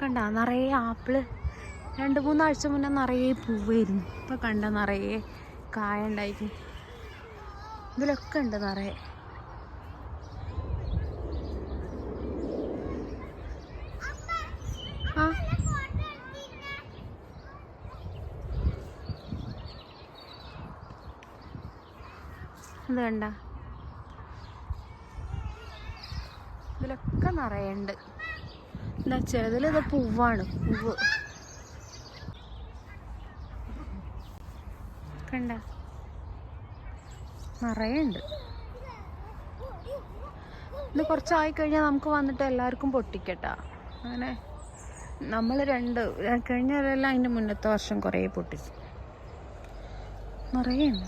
കണ്ട നിറയെ ആപ്പിള് 2-3 ആഴ്ച മുന്നേ നിറയെ പൂവായിരുന്നു. ഇപ്പം കണ്ട നിറയെ കായ ഉണ്ടായിരുന്നു. ഇതിലൊക്കെ ഉണ്ട് നിറയെ. ആ ഇത് കണ്ട ഇതിലൊക്കെ നിറയുണ്ട്. എന്താ ചെറുതിലിത് പൂവാണ്. പൂവ് കണ്ട നിറയുണ്ട്. ഇത് കുറച്ചായി കഴിഞ്ഞാൽ നമുക്ക് വന്നിട്ട് എല്ലാവർക്കും പൊട്ടിക്കട്ടാ. അങ്ങനെ നമ്മൾ കഴിഞ്ഞവരെല്ലാം അതിൻ്റെ മുന്നത്തെ വർഷം കുറേ പൊട്ടിച്ചു. നിറയുണ്ട്.